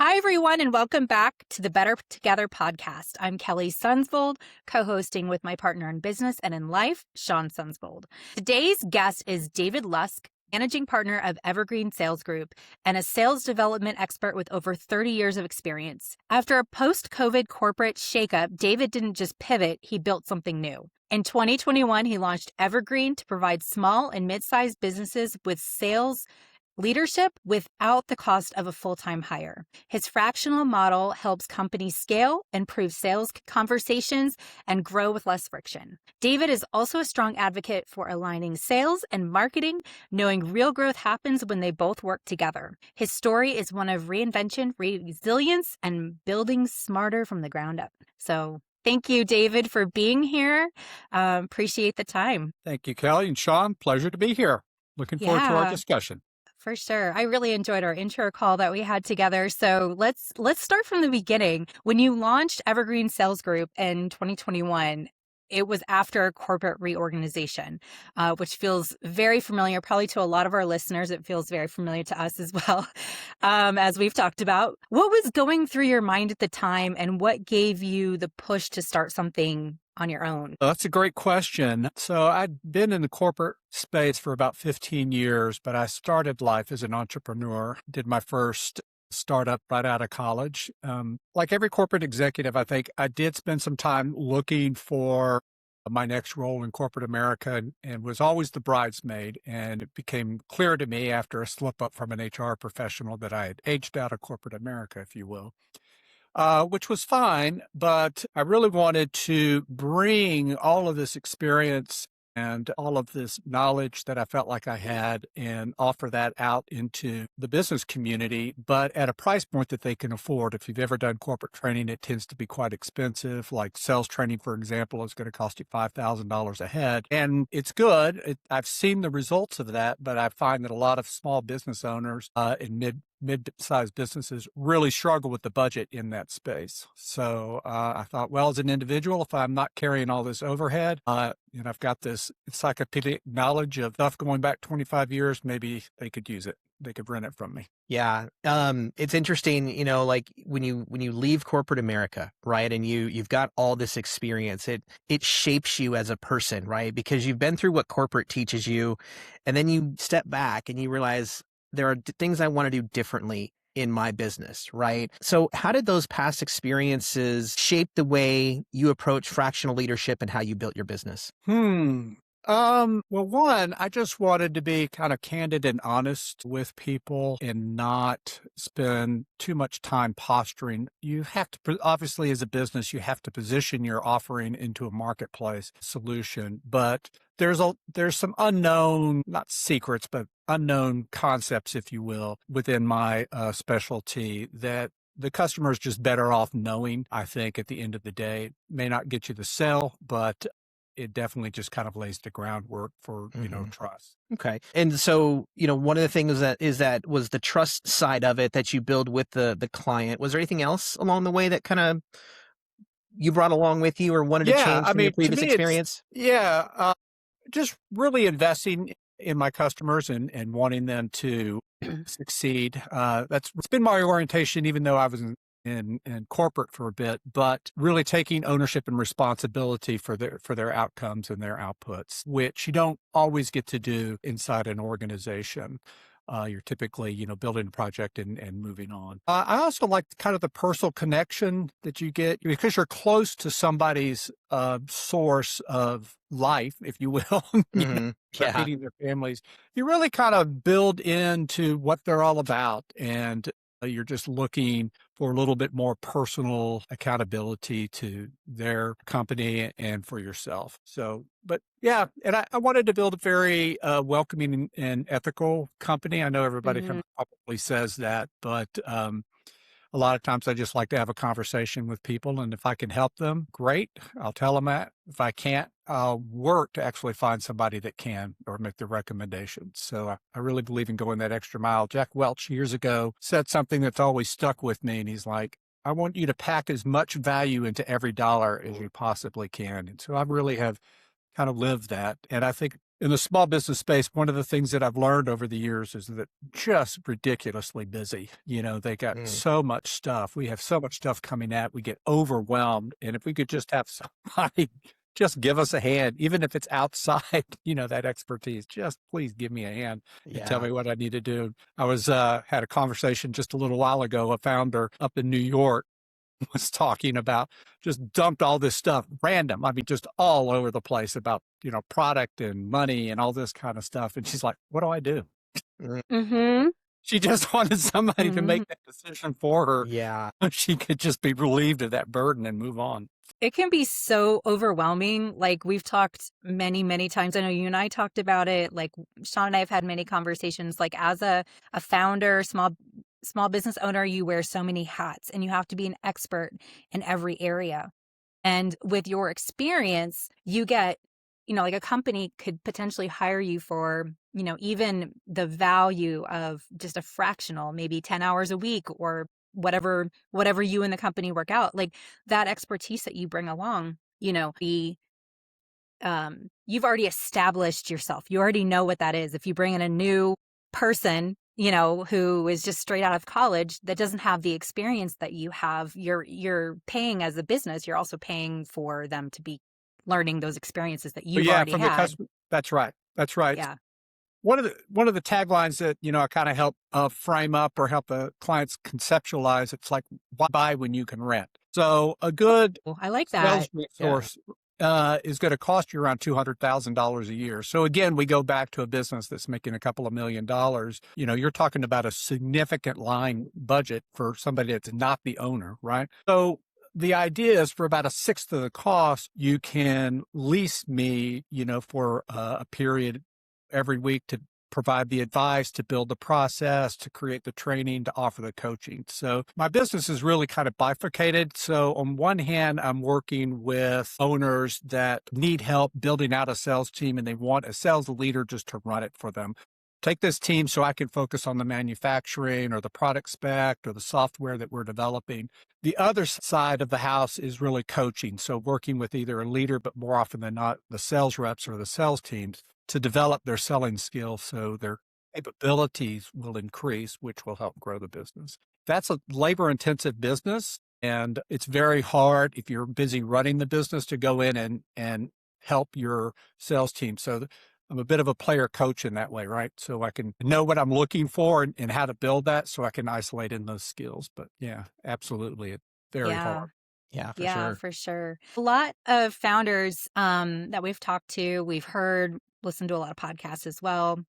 Hi, everyone, and welcome back to the Better Together podcast. I'm Shawn Sundsvold, co-hosting with my partner in business and in life, Shawn Sundsvold. Today's guest is David Lusk, managing partner of Evergreen Sales Group and a sales development expert with over 30 years of experience. After a post-COVID corporate shakeup, David didn't just pivot, he built something new. In 2021, he launched Evergreen to provide small and mid-sized businesses with sales leadership without the cost of a full-time hire. His fractional model helps companies scale, improve sales conversations, and grow with less friction. David is also a strong advocate for aligning sales and marketing, knowing real growth happens when they both work together. His story is one of reinvention, resilience, and building smarter from the ground up. So thank you, David, for being here. Appreciate the time. Thank you, Kelly and Shawn. Pleasure to be here. Looking forward to our discussion. For sure. I really enjoyed our intro call that we had together. So let's start from the beginning. When you launched Evergreen Sales Group in 2021, it was after a corporate reorganization, which feels very familiar, probably to a lot of our listeners. It feels very familiar to us as well, as we've talked about. What was going through your mind at the time, and what gave you the push to start something on your own? That's a great question. So I'd been in the corporate space for about 15 years, but I started life as an entrepreneur, did my first startup right out of college. Like every corporate executive, I think I did spend some time looking for my next role in corporate America and was always the bridesmaid. And it became clear to me after a slip up from an HR professional that I had aged out of corporate America, if you will. Which was fine, but I really wanted to bring all of this experience and all of this knowledge that I felt like I had and offer that out into the business community, but at a price point that they can afford. If you've ever done corporate training, it tends to be quite expensive. Like sales training, for example, is going to cost you $5,000 a head. And it's good. I've seen the results of that, but I find that a lot of small business owners in mid-sized businesses really struggle with the budget in that space. So I thought, well, as an individual, if I'm not carrying all this overhead, and I've got this encyclopedic knowledge of stuff going back 25 years, maybe they could use it. They could rent it from me. Yeah. It's interesting, like when you leave corporate America, right? And you've got all this experience, it shapes you as a person, right? Because you've been through what corporate teaches you, and then you step back and you realize there are things I want to do differently in my business, right? So how did those past experiences shape the way you approach fractional leadership and how you built your business? Well, one, I just wanted to be kind of candid and honest with people and not spend too much time posturing. You have to, obviously, as a business, you have to position your offering into a marketplace solution, but there's some unknown, not secrets, but unknown concepts, if you will, within my specialty that the customer is just better off knowing. I think at the end of the day, it may not get you the sale, but it definitely just kind of lays the groundwork for, trust. Okay. And so, one of the things that was the trust side of it that you build with the client. Was there anything else along the way that kind of you brought along with you or wanted to change from your previous experience? Just really investing in my customers and wanting them to succeed. It's been my orientation, even though I was in corporate for a bit, but really taking ownership and responsibility for their outcomes and their outputs, which you don't always get to do inside an organization. You're typically, building a project and moving on. I also like kind of the personal connection that you get because you're close to somebody's source of life, if you will, feeding their families. You really kind of build into what they're all about, and you're just looking for a little bit more personal accountability to their company and for yourself. So, but yeah, and I wanted to build a very welcoming and ethical company. I know everybody probably says that, but a lot of times I just like to have a conversation with people, and if I can help them, great. I'll tell them that. If I can't, I'll work to actually find somebody that can or make the recommendations. So I really believe in going that extra mile. Jack Welch years ago said something that's always stuck with me, and he's like, I want you to pack as much value into every dollar as you possibly can. And so I really have kind of lived that. And I think in the small business space, one of the things that I've learned over the years is that just ridiculously busy. They got so much stuff. We have so much stuff coming out. We get overwhelmed. And if we could just have somebody just give us a hand, even if it's outside, that expertise, just please give me a hand and tell me what I need to do. I had a conversation just a little while ago. A founder up in New York was talking about just dumped all this stuff random. I mean, just all over the place about, product and money and all this kind of stuff. And she's like, what do I do? Mm-hmm. She just wanted somebody to make that decision for her. Yeah. She could just be relieved of that burden and move on. It can be so overwhelming. Like we've talked many, many times. I know you and I talked about it. Like Shawn and I have had many conversations. Like as a founder, small business owner, you wear so many hats and you have to be an expert in every area. And with your experience, you get, like a company could potentially hire you for, even the value of just a fractional, maybe 10 hours a week or whatever you and the company work out. Like that expertise that you bring along, you've already established yourself. You already know what that is. If you bring in a new person, who is just straight out of college that doesn't have the experience that you have, you're paying as a business. You're also paying for them to be learning those experiences that you've already from had. the customer. That's right. Yeah. One of the taglines that, I kind of help frame up or help the clients conceptualize, it's like, why buy when you can rent? So a good I like sales that. resource is going to cost you around $200,000 a year. So again, we go back to a business that's making a couple of $1 million. You're talking about a significant line budget for somebody that's not the owner, right? So the idea is for about a sixth of the cost, you can lease me, for a period every week to provide the advice, to build the process, to create the training, to offer the coaching. So my business is really kind of bifurcated. So on one hand, I'm working with owners that need help building out a sales team and they want a sales leader just to run it for them. Take this team so I can focus on the manufacturing or the product spec or the software that we're developing. The other side of the house is really coaching. So working with either a leader, but more often than not, the sales reps or the sales teams to develop their selling skills so their capabilities will increase, which will help grow the business. That's a labor-intensive business, and it's very hard if you're busy running the business to go in and help your sales team. So I'm a bit of a player coach in that way, right? So I can know what I'm looking for and how to build that so I can isolate in those skills. But yeah, absolutely. It's very hard. Yeah, for Yeah, sure. for sure. A lot of founders that we've talked to, we've heard, listened to a lot of podcasts as well.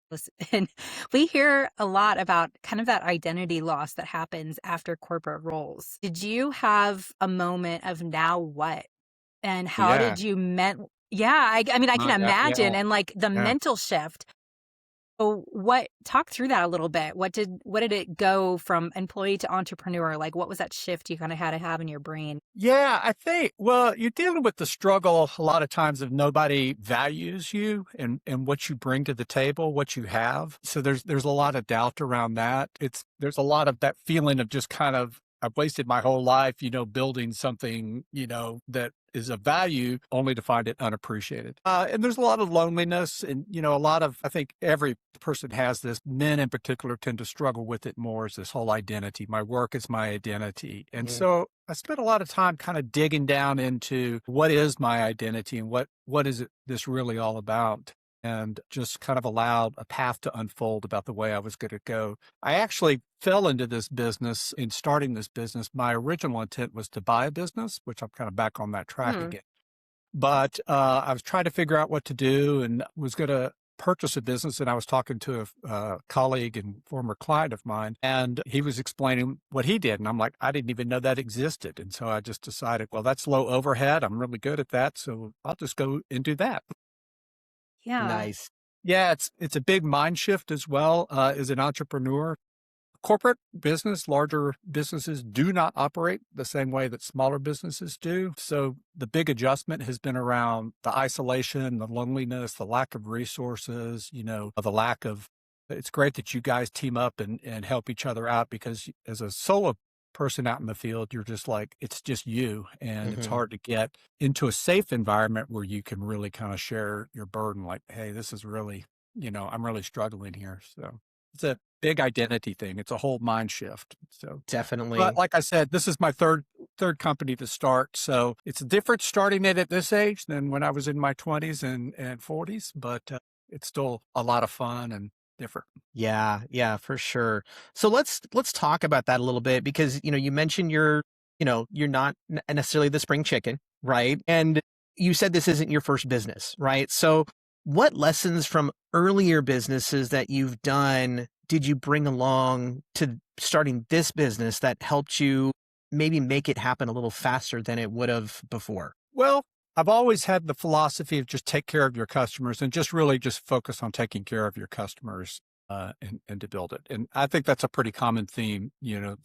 And we hear a lot about kind of that identity loss that happens after corporate roles. Did you have a moment of now what? And how Yeah. did you I mean, I can imagine, and like the Yeah. mental shift. So talk through that a little bit. What did it go from employee to entrepreneur? Like what was that shift you kind of had to have in your brain? Yeah, I think, well, you're dealing with the struggle a lot of times of nobody values you and what you bring to the table, what you have. So there's a lot of doubt around that. There's a lot of that feeling of just kind of, I've wasted my whole life, building something, that is of value only to find it unappreciated. And there's a lot of loneliness and, I think every person has this. Men in particular tend to struggle with it more as this whole identity. My work is my identity. And so I spent a lot of time kind of digging down into what is my identity and what is this really all about? And just kind of allowed a path to unfold about the way I was going to go. I actually fell into this business in starting this business. My original intent was to buy a business, which I'm kind of back on that track again. But I was trying to figure out what to do and was going to purchase a business. And I was talking to a colleague and former client of mine, and he was explaining what he did. And I'm like, I didn't even know that existed. And so I just decided, well, that's low overhead. I'm really good at that. So I'll just go and do that. Yeah. Nice. Yeah, it's a big mind shift as well as an entrepreneur. Corporate business, larger businesses do not operate the same way that smaller businesses do. So the big adjustment has been around the isolation, the loneliness, the lack of resources, the lack of, it's great that you guys team up and help each other out because as a person out in the field, you're just like, it's just you. And it's Mm-hmm. hard to get into a safe environment where you can really kind of share your burden. Like, hey, this is really, I'm really struggling here. So it's a big identity thing. It's a whole mind shift. So, Definitely. but like I said, this is my third company to start. So it's different starting it at this age than when I was in my 20s and 40s, but it's still a lot of fun and different. Yeah, for sure. So let's talk about that a little bit because, you mentioned you're not necessarily the spring chicken, right? And you said this isn't your first business, right? So what lessons from earlier businesses that you've done did you bring along to starting this business that helped you maybe make it happen a little faster than it would have before? Well, I've always had the philosophy of just take care of your customers and just really just focus on taking care of your customers and to build it. And I think that's a pretty common theme,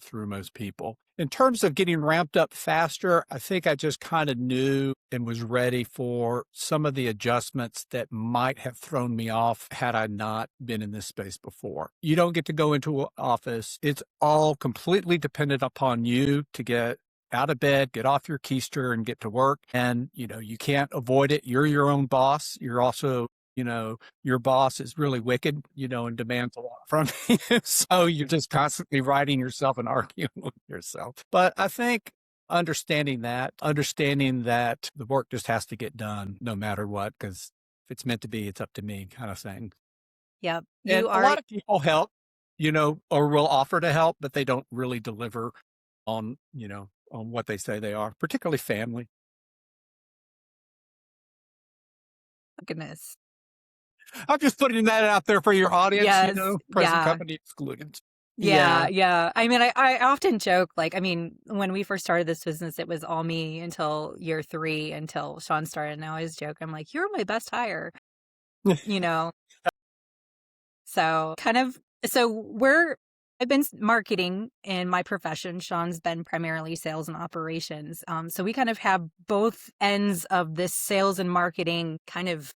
through most people. In terms of getting ramped up faster, I think I just kind of knew and was ready for some of the adjustments that might have thrown me off had I not been in this space before. You don't get to go into an office. It's all completely dependent upon you to get out of bed, get off your keister and get to work. And, you can't avoid it. You're your own boss. You're also, your boss is really wicked, and demands a lot from you. So you're just constantly writing yourself and arguing with yourself. But I think understanding that the work just has to get done no matter what, because if it's meant to be, it's up to me kind of thing. Yep. And a lot of people help, or will offer to help, but they don't really deliver on, on what they say they are, particularly family. Goodness. I'm just putting that out there for your audience, Yes. present Yeah. company excluded. Yeah. I mean, I often joke, when we first started this business, it was all me until year 3, until Shawn started. And I always joke, I'm like, you're my best hire, So I've been marketing in my profession. Shawn's been primarily sales and operations. So we kind of have both ends of this sales and marketing kind of,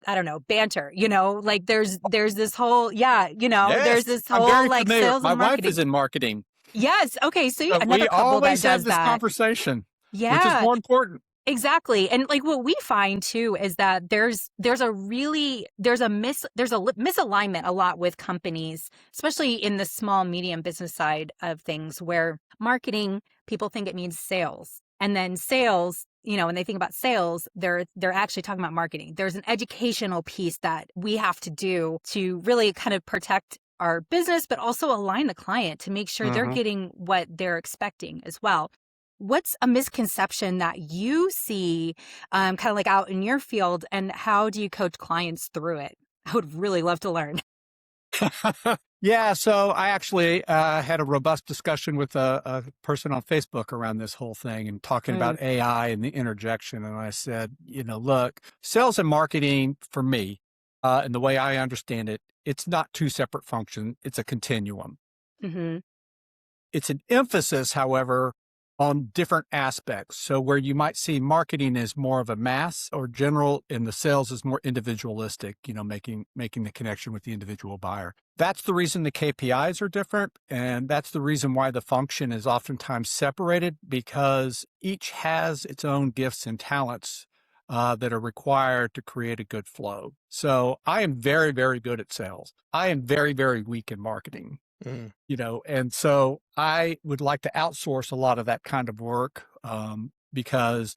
I don't know, banter, there's this whole, there's this I'm whole very familiar. sales My and wife marketing. is in marketing. Yes. Okay. So So another we couple always that have does this that. conversation, which is Yeah. more important. Exactly. And what we find too is that there's a misalignment a lot with companies, especially in the small, medium business side of things, where marketing, people think it means sales. And then sales, when they think about sales, they're actually talking about marketing. There's an educational piece that we have to do to really kind of protect our business, but also align the client to make sure they're getting what they're expecting as well. What's a misconception that you see kind of like out in your field, and how do you coach clients through it? I would really love to learn. Yeah, so I actually had a robust discussion with a person on Facebook around this whole thing and talking about AI and the interjection. And I said, look, sales and marketing for me, and the way I understand it, it's not two separate functions. It's a continuum. Mm-hmm. It's an emphasis, however, on different aspects. So where you might see marketing as more of a mass or general, and the sales is more individualistic, making the connection with the individual buyer. That's the reason the KPIs are different. And that's the reason why the function is oftentimes separated, because each has its own gifts and talents that are required to create a good flow. So I am very, very good at sales. I am very, very weak in marketing. And so I would like to outsource a lot of that kind of work because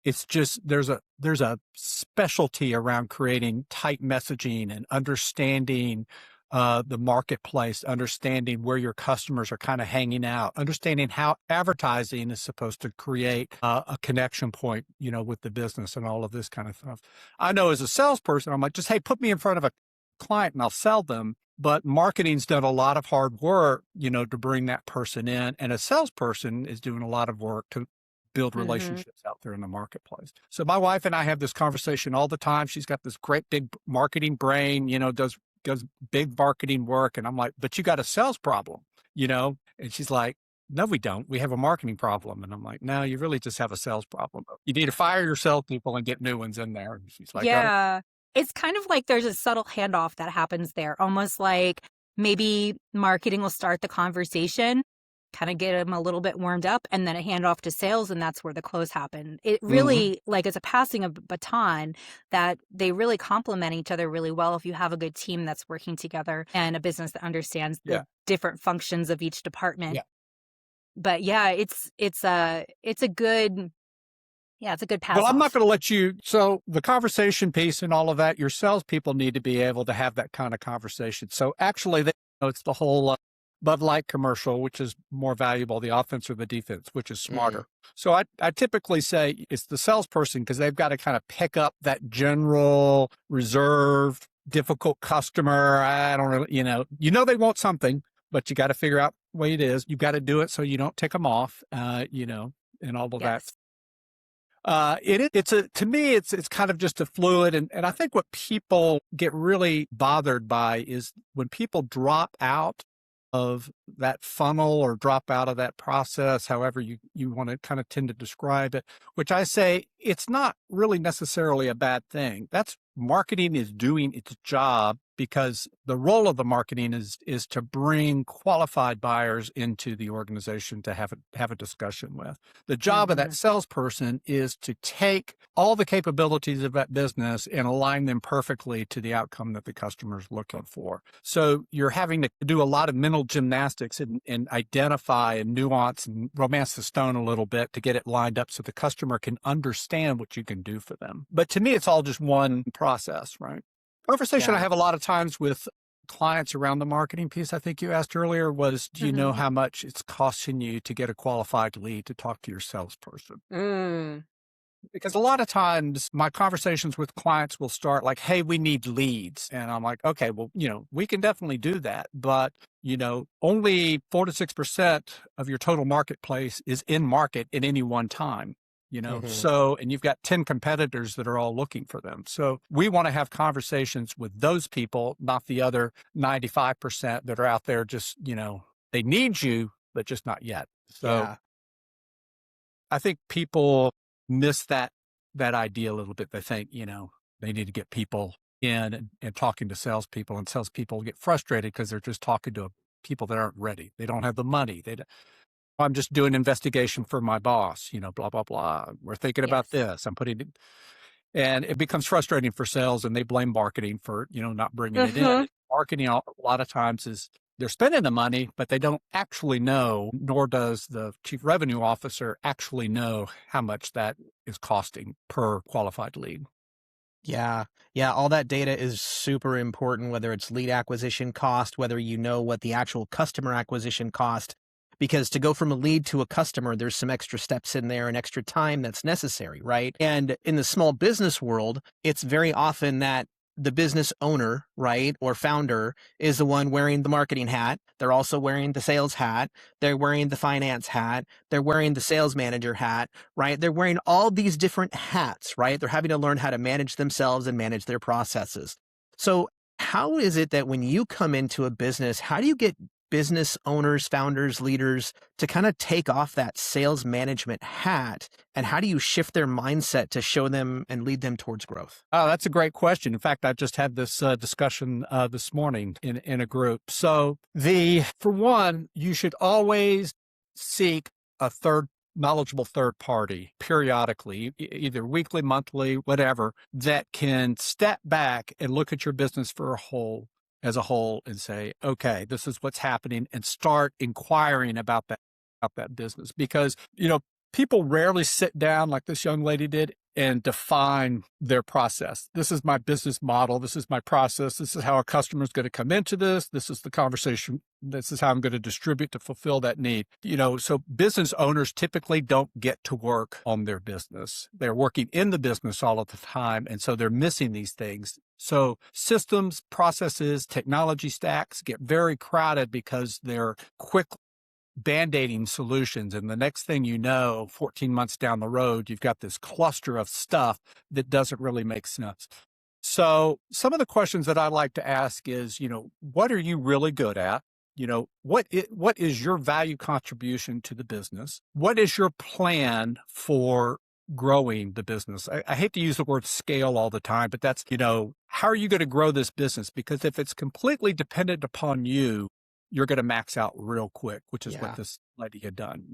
it's just there's a specialty around creating tight messaging and understanding the marketplace, understanding where your customers are kind of hanging out, understanding how advertising is supposed to create a connection point, with the business and all of this kind of stuff. I know as a salesperson, I'm like, just, hey, put me in front of a client and I'll sell them. But marketing's done a lot of hard work, to bring that person in. And a salesperson is doing a lot of work to build relationships out there in the marketplace. So my wife and I have this conversation all the time. She's got this great big marketing brain, does big marketing work. And I'm like, but you got a sales problem, And she's like, no, we don't. We have a marketing problem. And I'm like, no, you really just have a sales problem. You need to fire your salespeople and get new ones in there. And she's like, yeah. It's kind of like there's a subtle handoff that happens there, almost like maybe marketing will start the conversation, kind of get them a little bit warmed up, and then a handoff to sales, and that's where the close happened. It really, like, it's a passing of baton that they really complement each other really well if you have a good team that's working together and a business that understands the different functions of each department. Yeah. But yeah, it's a good pass. Well, I'm not going to let you. So the conversation piece and all of that, your salespeople need to be able to have that kind of conversation. So actually, it's the whole Bud Light commercial, which is more valuable, the offense or the defense, which is smarter. So I typically say it's the salesperson because they've got to kind of pick up that general reserved, difficult customer. I don't really, they want something, but you got to figure out what it is. You've got to do it so you don't tick them off, and all of that. To me, it's kind of just a fluid. And I think what people get really bothered by is when people drop out of that funnel or drop out of that process, however you want to kind of tend to describe it, which I say it's not really necessarily a bad thing. That's marketing is doing its job because the role of the marketing is to bring qualified buyers into the organization to have a discussion with. The job of that salesperson is to take all the capabilities of that business and align them perfectly to the outcome that the customer is looking for. So you're having to do a lot of mental gymnastics and identify and nuance and romance the stone a little bit to get it lined up so the customer can understand what you can do for them. But to me, it's all just one process, right? Conversation I have a lot of times with clients around the marketing piece, I think you asked earlier, was do you know how much it's costing you to get a qualified lead to talk to your salesperson? Because a lot of times my conversations with clients will start like, hey, we need leads. And I'm like, okay, well, we can definitely do that. But, only 4 to 6% of your total marketplace is in market at any one time. So, and you've got 10 competitors that are all looking for them. So we want to have conversations with those people, not the other 95% that are out there just, they need you, but just not yet. So I think people miss that idea a little bit. They think, they need to get people in and talking to salespeople, and salespeople get frustrated because they're just talking to people that aren't ready. They don't have the money. I'm just doing investigation for my boss, blah, blah, blah. We're thinking about this. I'm putting it, and it becomes frustrating for sales, and they blame marketing for, not bringing it in. Marketing a lot of times is they're spending the money, but they don't actually know, nor does the chief revenue officer actually know how much that is costing per qualified lead. Yeah. All that data is super important, whether it's lead acquisition cost, whether you know what the actual customer acquisition cost. Because to go from a lead to a customer, there's some extra steps in there and extra time that's necessary, right? And in the small business world, it's very often that the business owner, right, or founder is the one wearing the marketing hat. They're also wearing the sales hat. They're wearing the finance hat. They're wearing the sales manager hat, right? They're wearing all these different hats, right? They're having to learn how to manage themselves and manage their processes. So how is it that when you come into a business, how do you get business owners, founders, leaders to kind of take off that sales management hat? And how do you shift their mindset to show them and lead them towards growth? Oh, that's a great question. In fact, I just had this discussion this morning in a group. So for one, you should always seek a knowledgeable third party periodically, either weekly, monthly, whatever, that can step back and look at your business as a whole and say, okay, this is what's happening, and start inquiring about that business. Because, people rarely sit down like this young lady did and define their process. This is my business model. This is my process. This is how a customer is going to come into this. This is the conversation. This is how I'm going to distribute to fulfill that need. So business owners typically don't get to work on their business. They're working in the business all of the time. And so they're missing these things. So systems, processes, technology stacks get very crowded because they're quick band-aiding solutions. And the next thing you know, 14 months down the road, you've got this cluster of stuff that doesn't really make sense. So some of the questions that I like to ask is, what are you really good at? What is your value contribution to the business? What is your plan for growing the business? I hate to use the word scale all the time, but that's, how are you going to grow this business? Because if it's completely dependent upon you, you're going to max out real quick, which is what Yeah. this lady had done,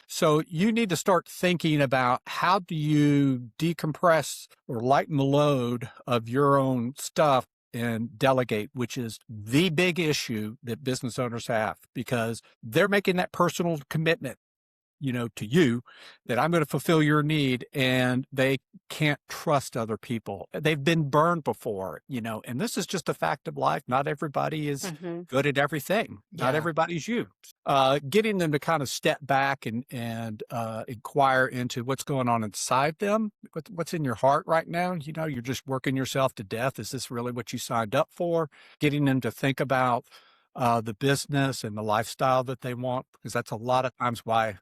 So you need to start thinking about how do you decompress or lighten the load of your own stuff and delegate, which is the big issue that business owners have because they're making that personal commitment to you that I'm going to fulfill your need and they can't trust other people. They've been burned before, and this is just a fact of life. Not everybody is good at everything. Not Yeah. everybody's you. Getting them to kind of step back and inquire into what's going on inside them, what's in your heart right now. You're just working yourself to death. Is this really what you signed up for? Getting them to think about the business and the lifestyle that they want, because that's a lot of times why,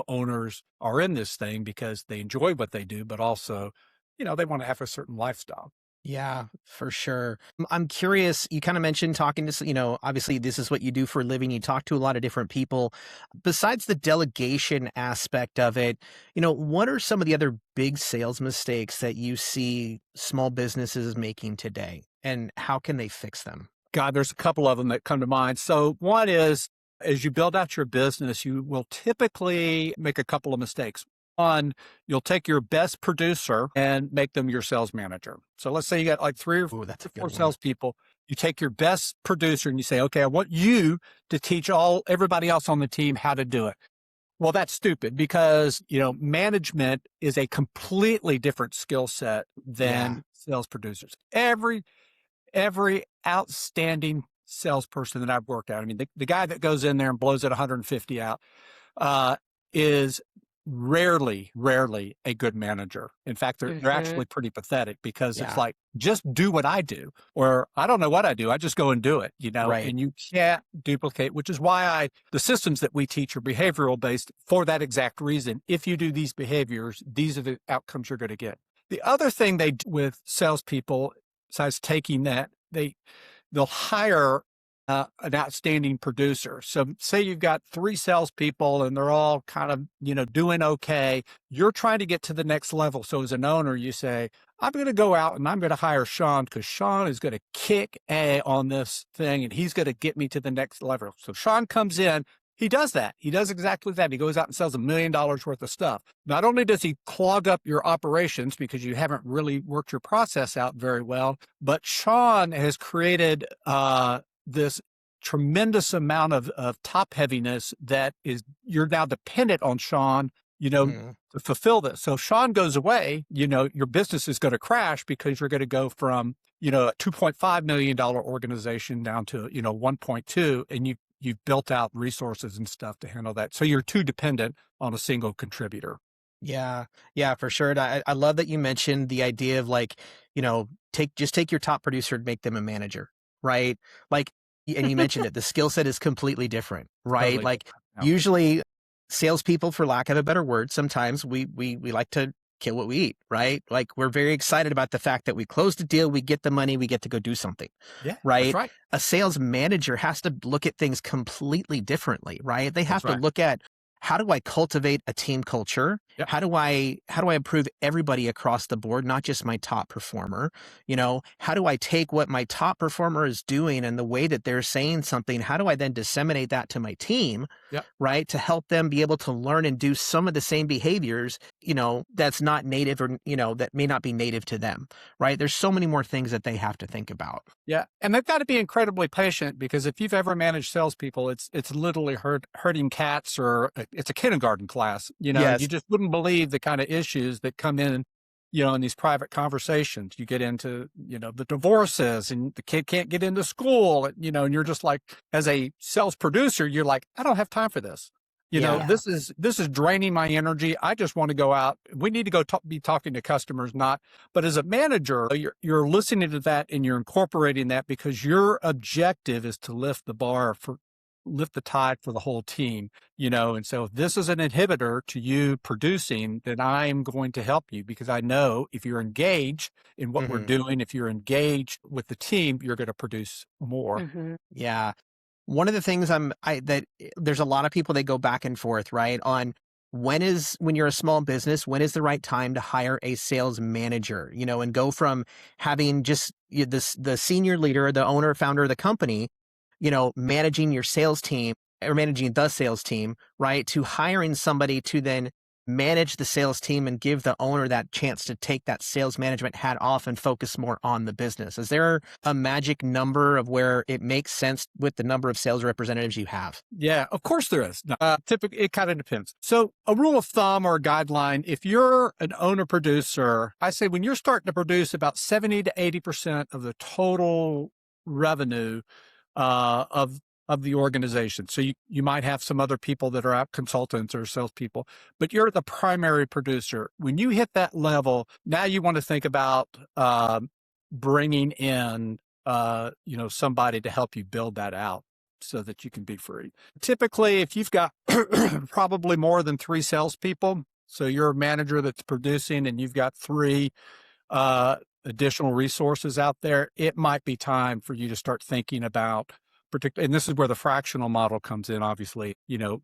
owners are in this thing because they enjoy what they do, but also, they want to have a certain lifestyle. Yeah, for sure. I'm curious, you kind of mentioned talking to, obviously this is what you do for a living. You talk to a lot of different people. Besides the delegation aspect of it, what are some of the other big sales mistakes that you see small businesses making today and how can they fix them? God, there's a couple of them that come to mind. So one is, as you build out your business, you will typically make a couple of mistakes. One, you'll take your best producer and make them your sales manager. So let's say you got like 3 or 4 salespeople. You take your best producer and you say, okay, I want you to teach everybody else on the team how to do it. Well, that's stupid because, management is a completely different skill set than sales producers. Every outstanding salesperson that I've worked out, I mean, the guy that goes in there and blows it 150 out is rarely a good manager. In fact, they're actually pretty pathetic because it's like, just do what I do, or I don't know what I do. I just go and do it, Right. and you can't duplicate, which is why the systems that we teach are behavioral based for that exact reason. If you do these behaviors, these are the outcomes you're going to get. The other thing they do with salespeople, besides taking that, they'll hire an outstanding producer. So say you've got 3 salespeople and they're all kind of, doing okay. You're trying to get to the next level. So as an owner, you say, I'm going to go out and I'm going to hire Shawn because Shawn is going to kick A on this thing and he's going to get me to the next level. So Shawn comes in. He does that. He does exactly that. He goes out and sells $1 million worth of stuff. Not only does he clog up your operations because you haven't really worked your process out very well, but Shawn has created this tremendous amount of top heaviness that is, you're now dependent on Shawn, to fulfill this. So if Shawn goes away, your business is going to crash because you're going to go from, a $2.5 million organization down to, 1.2, and you've built out resources and stuff to handle that. So you're too dependent on a single contributor. Yeah, for sure. And I love that you mentioned the idea of like, take your top producer and make them a manager, right? Like, and you mentioned it, the skill set is completely different, right? Totally. Like usually salespeople, for lack of a better word, sometimes we like to kill what we eat, right? Like we're very excited about the fact that we closed a deal, we get the money, we get to go do something. Yeah, right? That's right. A sales manager has to look at things completely differently, right? They have to look at, how do I cultivate a team culture? Yep. How do I improve everybody across the board, not just my top performer? How do I take what my top performer is doing and the way that they're saying something? How do I then disseminate that to my team? Yep. Right? To help them be able to learn and do some of the same behaviors, that's not native or, that may not be native to them, right? There's so many more things that they have to think about. Yeah. And they've got to be incredibly patient because if you've ever managed salespeople, it's literally herding cats or it's a kindergarten class. Yes. You just wouldn't believe the kind of issues that come in, in these private conversations. You get into, the divorces and the kid can't get into school, and you're just like, as a sales producer, you're like, I don't have time for this. This is draining my energy. I just want to go out. We need to go be talking to customers, but as a manager, you're listening to that and you're incorporating that because your objective is to lift the tide for the whole team, and so if this is an inhibitor to you producing, then I'm going to help you because I know if you're engaged in what we're doing, if you're engaged with the team, you're going to produce more. Yeah. One of the things that there's a lot of people that go back and forth, right? On when you're a small business, when is the right time to hire a sales manager, and go from having just the senior leader, the owner, founder of the company managing your sales team or managing the sales team, right, to hiring somebody to then manage the sales team and give the owner that chance to take that sales management hat off and focus more on the business? Is there a magic number of where it makes sense with the number of sales representatives you have? Yeah, of course there is. Typically, it kind of depends. So a rule of thumb or a guideline, if you're an owner producer, I say when you're starting to produce about 70 to 80% of the total revenue of the organization. So you might have some other people that are out consultants or salespeople, but you're the primary producer. When you hit that level, now you want to think about bringing in somebody to help you build that out so that you can be free. Typically, if you've got probably more than 3 salespeople, so you're a manager that's producing and you've got 3 additional resources out there, it might be time for you to start thinking about and this is where the fractional model comes in, obviously,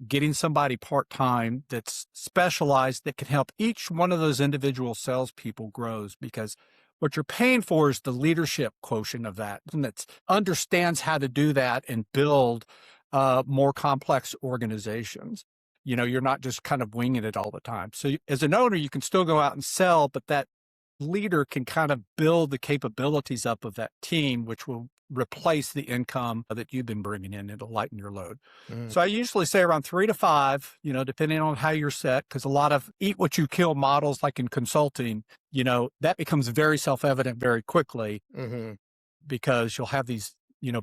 getting somebody part-time that's specialized that can help each one of those individual salespeople grows, because what you're paying for is the leadership quotient of that, and that understands how to do that and build more complex organizations. You're not just kind of winging it all the time. So as an owner, you can still go out and sell, but that leader can kind of build the capabilities up of that team, which will replace the income that you've been bringing in. It'll lighten your load. So I usually say around 3 to 5, depending on how you're set, because a lot of eat what you kill models, like in consulting, that becomes very self-evident very quickly, because you'll have these,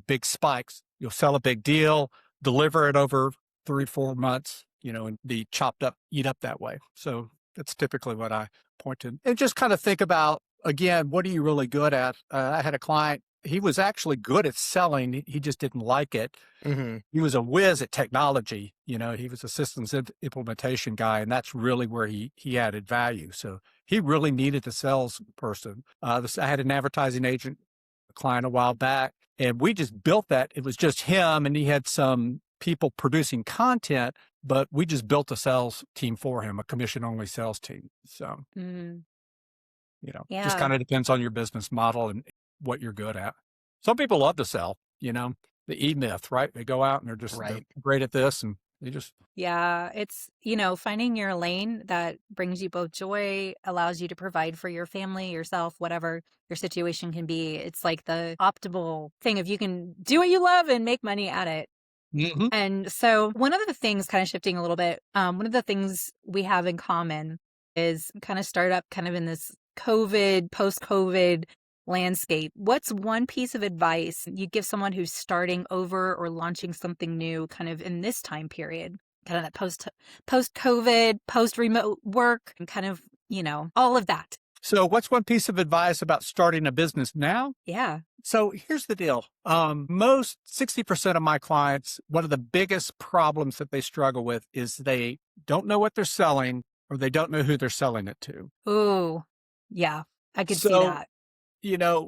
big spikes. You'll sell a big deal, deliver it over 3-4 months, and be chopped up, eat up that way. So that's typically what I point to. And just kind of think about, again, what are you really good at? I had a client, he was actually good at selling. He just didn't like it. He was a whiz at technology. He was a systems implementation guy, and that's really where he added value. So he really needed a salesperson. I had an advertising agent, a client a while back, and we just built that. It was just him, and he had some people producing content, but we just built a sales team for him, a commission-only sales team. So, just kind of depends on your business model and what you're good at. Some people love to sell, the E-Myth, right? They go out and they're just they're great at this, and they just... Yeah, it's, finding your lane that brings you both joy, allows you to provide for your family, yourself, whatever your situation can be. It's like the optimal thing if you can do what you love and make money at it. And so one of the things, kind of shifting a little bit, one of the things we have in common is kind of startup, kind of in this post-COVID landscape. What's one piece of advice you give someone who's starting over or launching something new kind of in this time period, kind of that post-COVID, post-remote work, and kind of, all of that? So what's one piece of advice about starting a business now? Yeah. So here's the deal. Most 60% of my clients, one of the biggest problems that they struggle with is they don't know what they're selling, or they don't know who they're selling it to. Ooh, yeah, I could see that.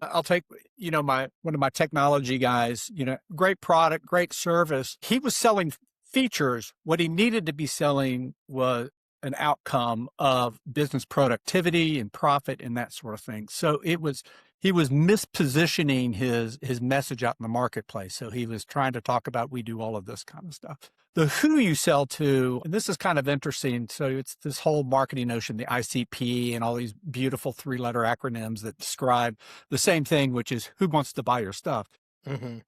I'll take, one of my technology guys, great product, great service. He was selling features. What he needed to be selling was an outcome of business productivity and profit and that sort of thing. So he was mispositioning his message out in the marketplace. So he was trying to talk about, we do all of this kind of stuff. The who you sell to, and this is kind of interesting. So it's this whole marketing notion, the ICP, and all these beautiful 3-letter acronyms that describe the same thing, which is who wants to buy your stuff.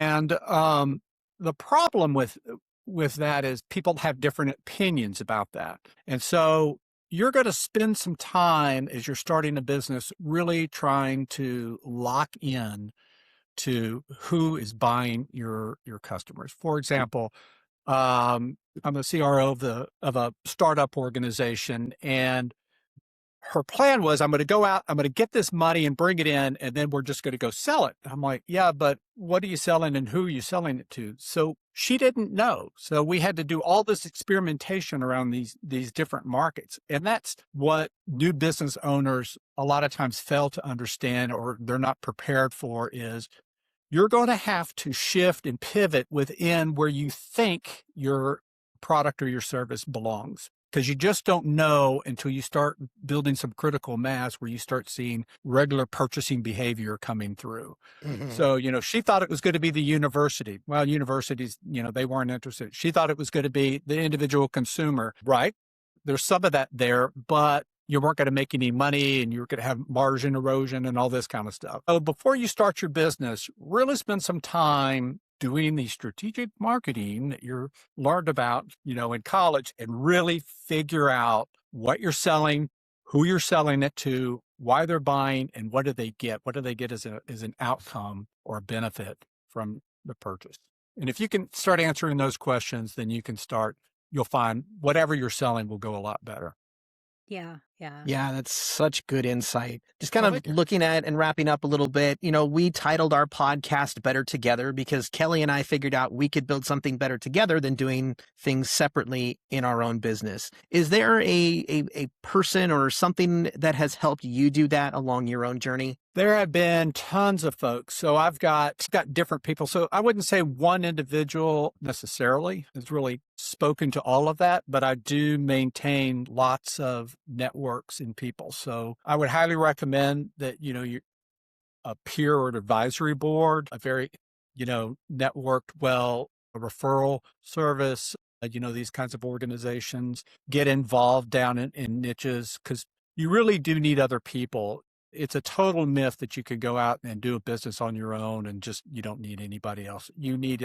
And the problem with that is people have different opinions about that. And so you're going to spend some time as you're starting a business really trying to lock in to who is buying your customers. For example, I'm a CRO of a startup organization, and her plan was, I'm going to go out, I'm going to get this money and bring it in, and then we're just going to go sell it. I'm like, yeah, but what are you selling and who are you selling it to? So she didn't know. So we had to do all this experimentation around these different markets. And that's what new business owners a lot of times fail to understand, or they're not prepared for, is you're going to have to shift and pivot within where you think your product or your service belongs. because you just don't know until you start building some critical mass where you start seeing regular purchasing behavior coming through. So, she thought it was going to be the university. Well, universities, they weren't interested. She thought it was going to be the individual consumer, right? There's some of that there, but you weren't going to make any money and you were going to have margin erosion and all this kind of stuff. So before you start your business, really spend some time doing the strategic marketing that you learned about, in college, and really figure out what you're selling, who you're selling it to, why they're buying, and what do they get? What do they get as an outcome or a benefit from the purchase? And if you can start answering those questions, then you'll find whatever you're selling will go a lot better. Yeah. Yeah. Yeah, that's such good insight. Just kind of looking at and wrapping up a little bit, we titled our podcast Better Together because Kelly and I figured out we could build something better together than doing things separately in our own business. Is there a person or something that has helped you do that along your own journey? There have been tons of folks. So I've got different people. So I wouldn't say one individual necessarily has really spoken to all of that, but I do maintain lots of networks and people. So I would highly recommend that, a peer or an advisory board, a very, networked, a referral service, these kinds of organizations, get involved down in niches because you really do need other people. It's a total myth that you could go out and do a business on your own and just, you don't need anybody else. You need,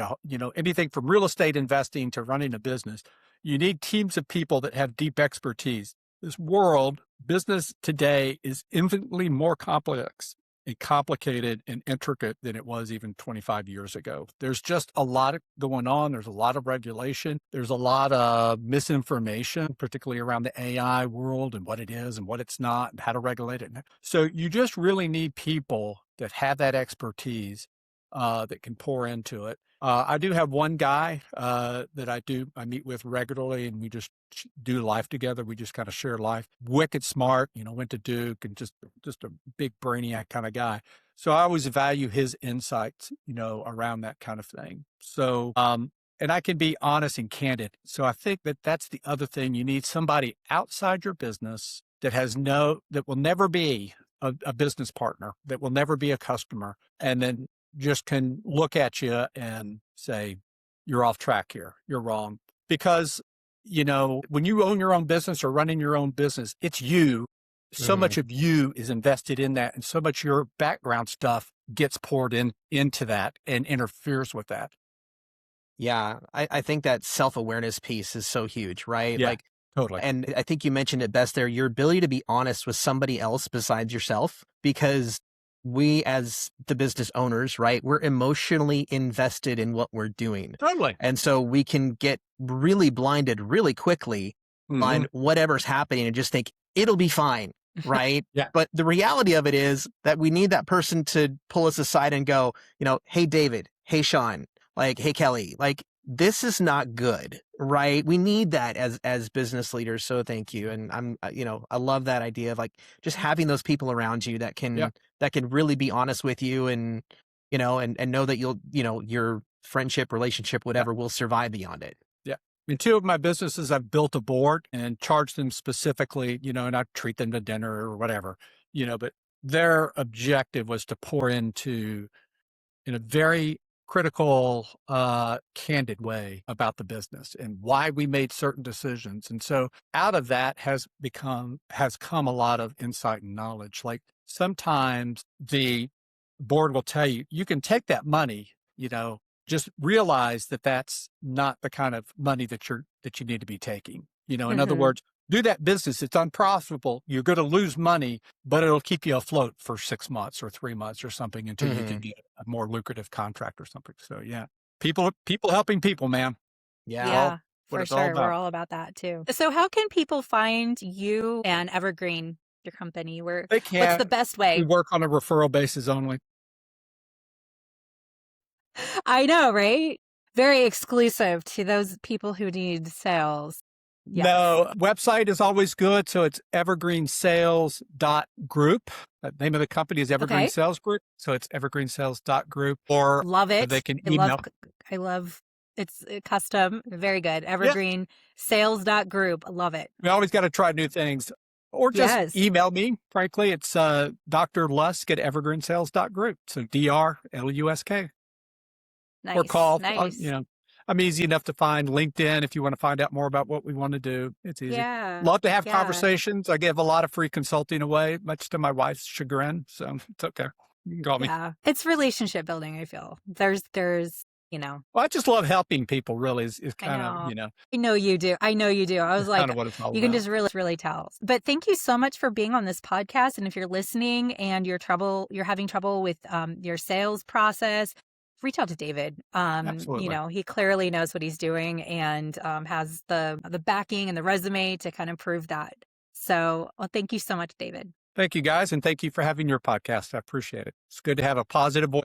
anything from real estate investing to running a business. You need teams of people that have deep expertise. This world, business today is infinitely more complex and complicated and intricate than it was even 25 years ago. There's just a lot going on. There's a lot of regulation. There's a lot of misinformation, particularly around the AI world and what it is and what it's not and how to regulate it. So you just really need people that have that expertise that can pour into it. I do have one guy that I meet with regularly, and we just do life together. We just kind of share life. Wicked smart, went to Duke, and just a big brainiac kind of guy. So I always value his insights, around that kind of thing. So, and I can be honest and candid. So I think that that's the other thing. You need somebody outside your business that will never be a business partner, that will never be a customer, and then just can look at you and say, you're off track here. You're wrong. Because, when you own your own business or running your own business, it's you. So much of you is invested in that. And so much of your background stuff gets poured into that and interferes with that. Yeah. I think that self-awareness piece is so huge, right? Yeah, totally. And I think you mentioned it best there, your ability to be honest with somebody else besides yourself, because we as the business owners, right, we're emotionally invested in what we're doing. Totally. And so we can get really blinded really quickly on whatever's happening and just think it'll be fine, right? Yeah. But the reality of it is that we need that person to pull us aside and go, hey, David, hey, Shawn, hey, Kelly, this is not good, right? We need that as business leaders. So thank you. And I love that idea of just having those people around you that can really be honest with you and know that your friendship, relationship, whatever will survive beyond it. Yeah. In two of my businesses, I've built a board and charged them specifically, and I treat them to dinner or whatever, but their objective was to pour into in a very critical, candid way about the business and why we made certain decisions. And so out of that has come a lot of insight and knowledge. Sometimes the board will tell you, you can take that money, just realize that that's not the kind of money that you need to be taking. In other words, do that business. It's unprofitable. You're going to lose money, but it'll keep you afloat for 6 months or 3 months or something until you can get a more lucrative contract or something. So yeah, people helping people, man. Yeah, for sure. We're all about that too. So how can people find you and Evergreen, your company? What's the best way? We work on a referral basis only. I know, right? Very exclusive to those people who need sales. Yes. No, website is always good. So it's evergreensales.group. The name of the company is Evergreen Sales Group. So it's evergreensales.group, or love it. they can email. I love It's custom. Very good. Evergreen sales.group. Love it. We always got to try new things. Or just Yes. email me, frankly. It's Dr. Lusk at evergreensales.group. So DrLusk. Nice. Or call. Nice. I'm easy enough to find. LinkedIn, if you want to find out more about what we want to do, it's easy. Yeah. Love to have Yeah. conversations. I give a lot of free consulting away, much to my wife's chagrin. So it's okay. You can call me. Yeah. It's relationship building, I feel. There's, Well, I just love helping people, really, is kind of, I know you do. I know you do. I was like, kind of what it's all you can about. just really tell. But thank you so much for being on this podcast. And if you're listening and you're having trouble with your sales process, reach out to David. Absolutely. He clearly knows what he's doing and has the backing and the resume to kind of prove that. So, thank you so much, David. Thank you, guys. And thank you for having your podcast. I appreciate it. It's good to have a positive voice